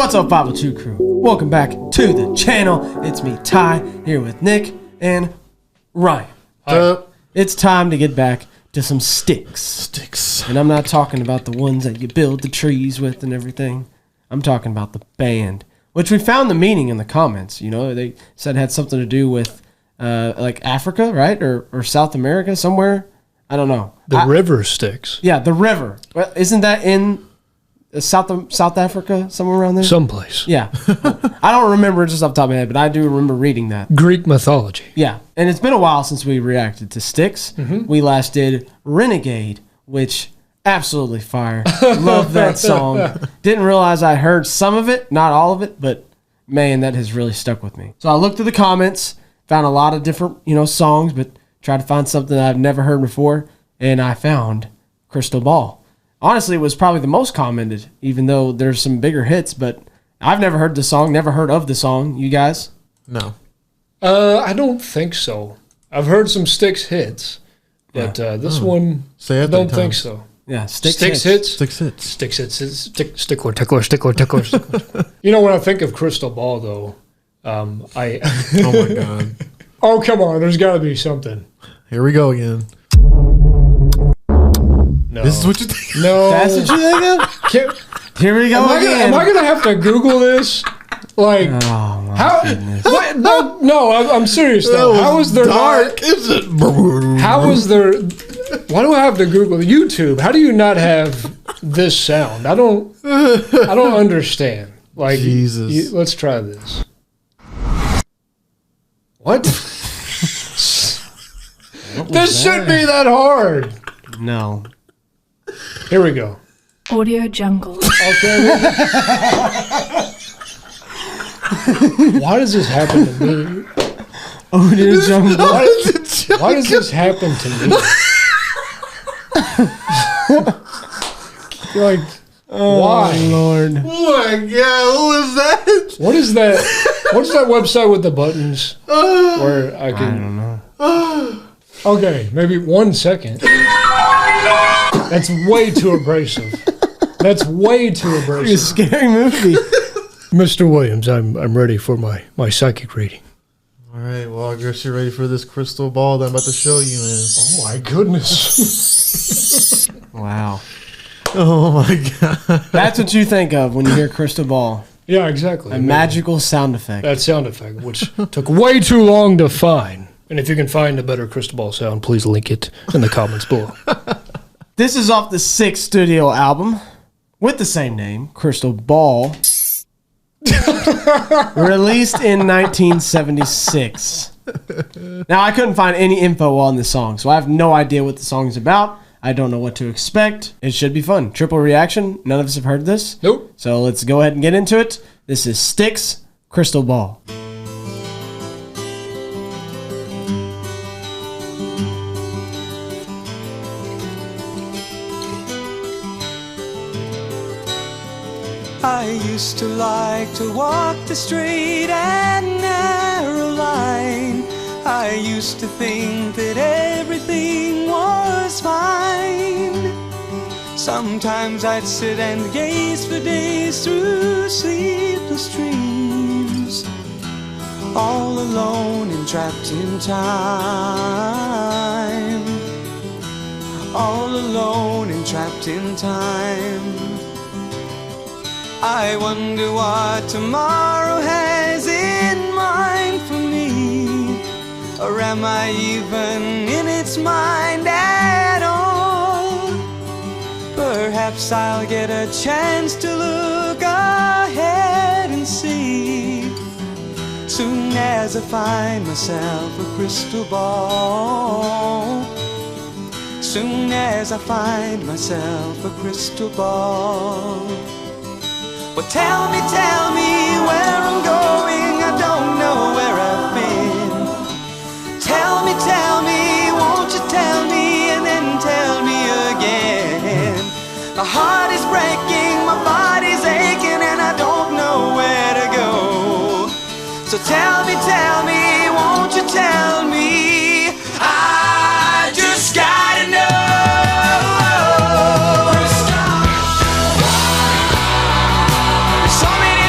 What's up, 502 crew? Welcome back to the channel. It's me, Ty, here with Nick and Ryan. It's time to get back to some Styx. And I'm not talking about the ones that you build the trees with and everything. I'm talking about the band, which we found the meaning in the comments. You know, they said it had something to do with like Africa, right? Or South America, somewhere. I don't know. The river Styx. Yeah, the river. Isn't that in South Africa, somewhere around there? Someplace. Yeah. I don't remember just off the top of my head, but I do remember reading that. Greek mythology. Yeah. And it's been a while since we reacted to Styx. We last did Renegade, which absolutely fire. Love that song. Didn't realize I heard some of it, not all of it, but man, that has really stuck with me. So I looked through the comments, found a lot of different, songs, but tried to find something that I've never heard before, and I found Crystal Ball. Honestly, it was probably the most commented, even though there's some bigger hits, but I've never heard the song, never heard of the song. You guys? No. I don't think so. I've heard some Styx hits, but this one, I don't think so. Yeah, Styx hits. Styx hits. Styx hits. Stickler, tickler. You know, when I think of Crystal Ball, though, Oh my God. Oh, come on. There's got to be something. Here we go again. No. This is what you think? No. That's what you think of? Here we go again. Am I going to have to Google this? Like, oh my how? goodness. What, no, I'm serious though. How is there dark? Is it? How is there? Why do I have to Google YouTube? How do you not have this sound? I don't understand. Like, Jesus. Let's try this. What? This shouldn't be that hard. No. Here we go. Audio Jungle. Okay. Why does this happen to me? Audio Jungle. Why does this happen to me? Like, why? Lord. Oh my God, what was that? What is that? What's that website with the buttons? Where I can. I don't know. Okay, maybe 1 second. That's way too abrasive. That's way too It's a abrasive. scary movie. Mr. Williams, I'm ready for my psychic reading. All right, well, I guess you're ready for this crystal ball that I'm about to show you in. Oh my goodness. Wow. Oh my God. That's what you think of when you hear Crystal Ball. Yeah, exactly. A magical sound effect. That sound effect, which took way too long to find. And if you can find a better crystal ball sound, please link it in the comments below. This is off the Sixth studio album with the same name, Crystal Ball. Released in 1976. Now, I couldn't find any info on the song, so I have no idea what the song is about. I don't know what to expect. It should be fun. Triple reaction. None of us have heard this. Nope. So let's go ahead and get into it. This is Styx, Crystal Ball. I used to like to walk the straight and narrow line. I used to think that everything was fine. Sometimes I'd sit and gaze for days through sleepless dreams, all alone and trapped in time. All alone and trapped in time. I wonder what tomorrow has in mind for me, or am I even in its mind at all? Perhaps I'll get a chance to look ahead and see, soon as I find myself a crystal ball. Soon as I find myself a crystal ball. Well, tell me where I'm going. I don't know where I've been. Tell me, won't you tell me and then tell me again. My heart is breaking, my body's aching, and I don't know where to go. So tell me, won't you tell me? I just gotta know. So many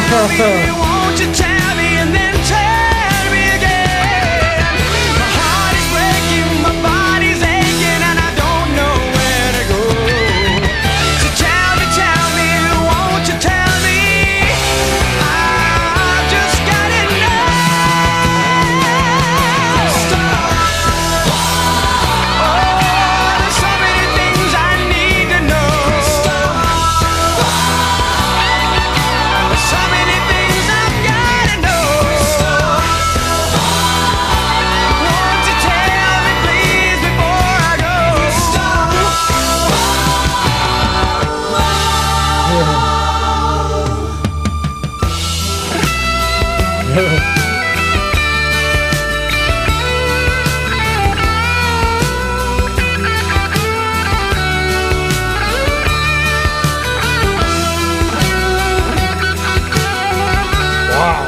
tell me? Won't you tell me and then tell me again? My heart is breaking, my body's aching, and I don't know where to go. So tell me, won't you tell me? I just gotta know. Oh, there's so many things I need to know. So many things I've gotta know. Won't you tell me, please, before I go? Wow.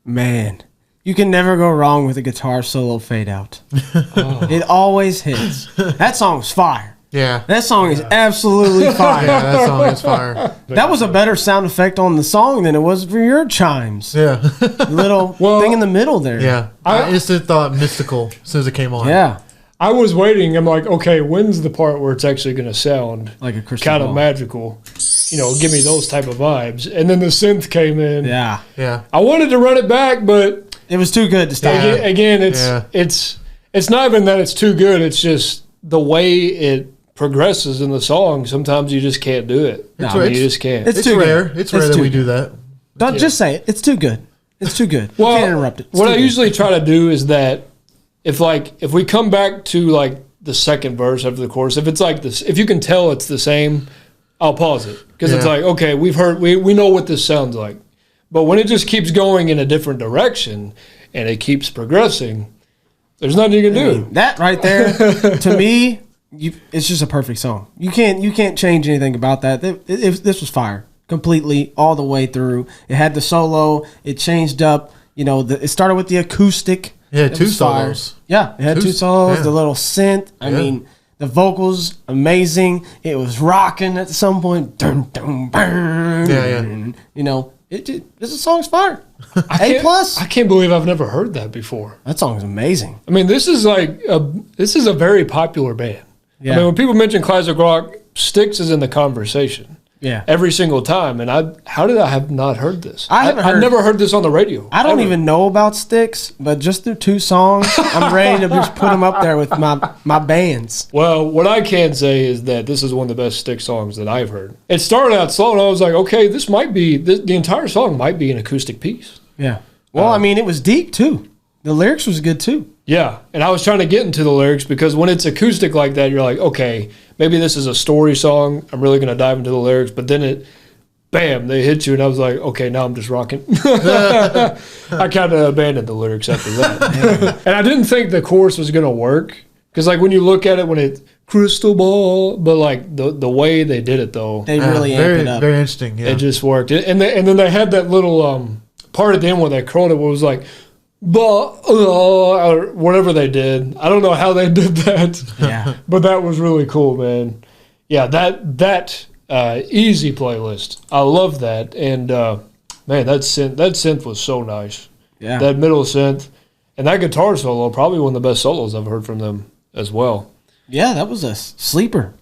Man, you can never go wrong with a guitar solo fade out. It always hits. That song's fire. Yeah. That song is absolutely fire. Yeah, that song is fire. That was a better sound effect on the song than it was for your chimes. Yeah. The little Well, thing in the middle there. Yeah. I instantly thought mystical as soon as it came on. Yeah. I was waiting. I'm like, okay, when's the part where it's actually going to sound Like a crystal kind ball. of magical? You know, give me those type of vibes. And then the synth came in. Yeah. Yeah. I wanted to run it back, but It was too good to stop. Yeah. again, Yeah. it's not even that it's too good. It's just the way it progresses in the song. Sometimes you just can't do it. No, I mean, it's- you just can't. it's It's too rare. good. It's rare that too we do good. that. Don't just say it. It's too good. It's too good. Well, you can't interrupt it. It's what too I good. usually try to do is that if we come back to like the second verse after the chorus, if it's like this, if you can tell it's the same, I'll pause it because it's Yeah. like, okay, we know what this sounds like. But when it just keeps going in a different direction and it keeps progressing, there's nothing you can do. That right there, to me, it's just a perfect song. You can't change anything about that. This was fire completely all the way through. It had the solo. It changed up. You know, it started with the acoustic. Yeah, It two was fire. solos. Yeah, it had two solos. yeah. The little synth. I Yeah. mean, the vocals amazing. It was rocking at some point. Dun, dun, burn. Yeah. You know, this song's fire. A can't- plus. I can't believe I've never heard that before. That song is amazing. I mean, this is a very popular band. Yeah. I mean, when people mention classic rock, Styx is in the conversation Yeah. every single time. And how did I have not heard this? I haven't I've heard- never heard this on the radio. I don't ever. even know about Styx, but just through two songs, I'm ready to just put them up there with my bands. Well, what I can say is that this is one of the best Styx songs that I've heard. It started out slow, and I was like, okay, this might be the entire song might be an acoustic piece. Yeah. Well, I mean, it was deep too. The lyrics was good too. Yeah, and I was trying to get into the lyrics because when it's acoustic like that, you're like, okay, maybe this is a story song. I'm really going to dive into the lyrics, but then bam, they hit you, and I was like, okay, now I'm just rocking. I kind of abandoned the lyrics after that. And I didn't think the chorus was going to work because, like, when you look at it, when it's crystal ball, but like the way they did it though, They really very, amped it up. very interesting. Yeah. it just worked. And then they had that little part at the end where they curled it, where it was like, or whatever they did. I don't know how they did that. Yeah. But that was really cool, man. Yeah, that easy playlist. I love that. And man, that synth was so nice. Yeah. That middle synth and that guitar solo, probably one of the best solos I've heard from them as well. Yeah, that was a sleeper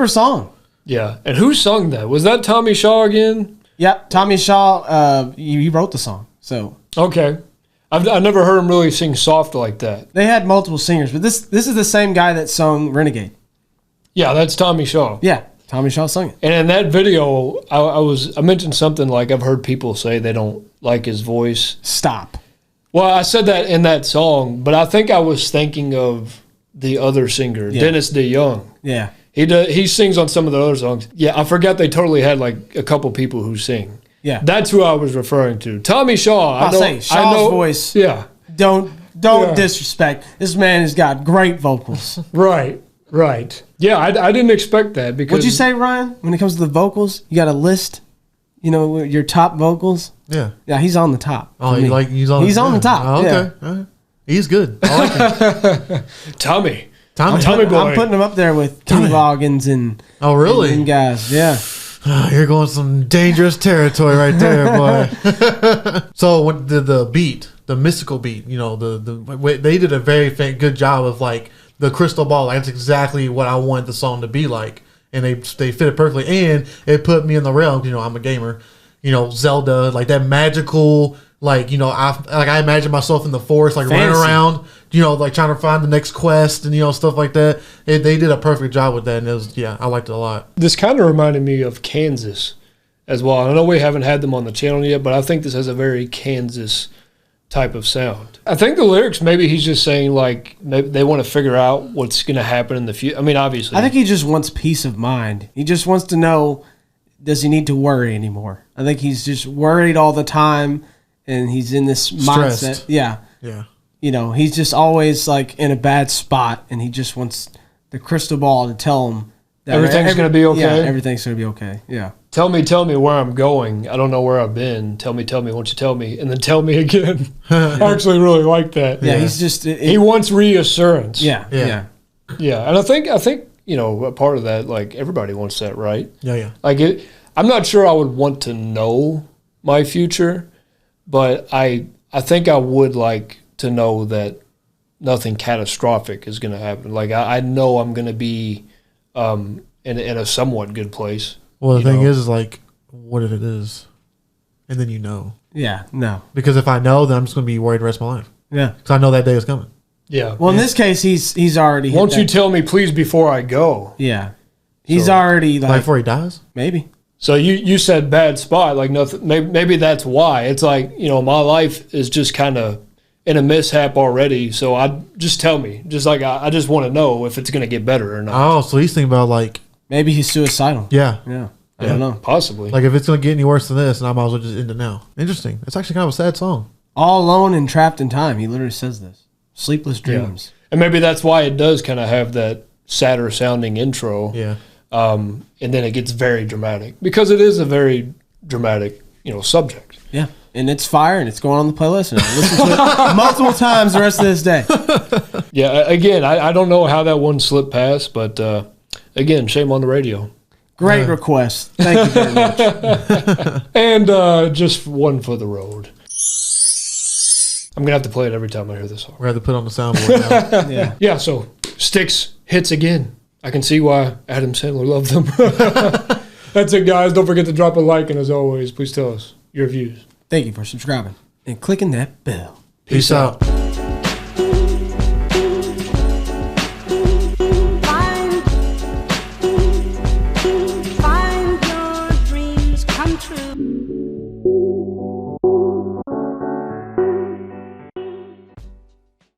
song. Yeah. And who sung that? Was that Tommy Shaw again? Yep, Tommy Shaw. He wrote the song, so Okay. I've never heard him really sing soft like that. they had multiple singers, but this is the same guy that sung "Renegade." Yeah, that's Tommy Shaw. Yeah, Tommy Shaw sung it. And in that video, I mentioned something like I've heard people say they don't like his voice. Stop. Well, I said that in that song, but I think I was thinking of the other singer, Yeah. Dennis DeYoung. Yeah, He sings on some of the other songs. Yeah, I forgot they totally had like a couple people who sing. Yeah. That's who I was referring to. Tommy Shaw. I'll say Shaw's voice. Yeah. Don't disrespect. This man has got great vocals. Right. Yeah, I didn't expect that because. What'd you say, Ryan? When it comes to the vocals, you got a list. You know your top vocals. Yeah. Yeah, he's on the top. Oh, he's on the top. Oh, okay. Yeah. He's good. I like him. Tommy boy. I'm putting him up there with Kenny Loggins and. Oh, really? And guys, yeah. You're going some dangerous territory right there, boy. So when the beat, the mystical beat, you know, they did a very good job of like the crystal ball. Like, that's exactly what I want the song to be like, and they fit it perfectly. And it put me in the realm. You know, I'm a gamer. You know, Zelda, like that magical. Like, you know, I imagine myself in the forest, like running around, you know, like trying to find the next quest and, you know, stuff like that. They did a perfect job with that. And it was, I liked it a lot. This kind of reminded me of Kansas as well. I know we haven't had them on the channel yet, but I think this has a very Kansas type of sound. I think the lyrics, maybe he's just saying like, maybe they want to figure out what's going to happen in the future. I mean, obviously. I think he just wants peace of mind. He just wants to know, does he need to worry anymore? I think he's just worried all the time. And he's in this mindset. Yeah. You know, he's just always like in a bad spot, and he just wants the crystal ball to tell him that everything's going to be okay. Yeah, everything's going to be okay. Yeah. Tell me where I'm going. I don't know where I've been. Tell me, won't you tell me? And then tell me again. I actually really like that. Yeah, he's just... he wants reassurance. Yeah. And I think, you know, a part of that, like, everybody wants that, right? Yeah. Like, I'm not sure I would want to know my future, but I think I would like to know that nothing catastrophic is going to happen. Like, I know I'm going to be in a somewhat good place. Well, the thing is like, what if it is? And then you know. Yeah, no. Because if I know, then I'm just going to be worried the rest of my life. Yeah. Because I know that day is coming. Yeah. Well, in this case, he's already... Won't you tell me, please, before I go? Yeah. He's already like... before he dies? Maybe. So you said bad spot, like nothing. Maybe that's why. It's like, you know, my life is just kind of in a mishap already. So just tell me, just like I just want to know if it's going to get better or not. Oh, so he's thinking about like maybe he's suicidal. Yeah. I don't know. Possibly. Like if it's going to get any worse than this, then I might as well just end it now. Interesting. It's actually kind of a sad song. All alone and trapped in time. He literally says this. Sleepless dreams. Yeah. And maybe that's why it does kind of have that sadder sounding intro. Yeah. And then it gets very dramatic because it is a very dramatic, you know, subject. Yeah. And it's fire and it's going on the playlist and I listen to it multiple times the rest of this day. Yeah. Again, I don't know how that one slipped past, but again, shame on the radio. Great request. Thank you very much. And just one for the road. I'm going to have to play it every time I hear this song. We're going to have to put it on the soundboard now. Yeah, so Styx hits again. I can see why Adam Sandler loved them. That's it, guys. Don't forget to drop a like, and as always, please tell us your views. Thank you for subscribing and clicking that bell. Peace out.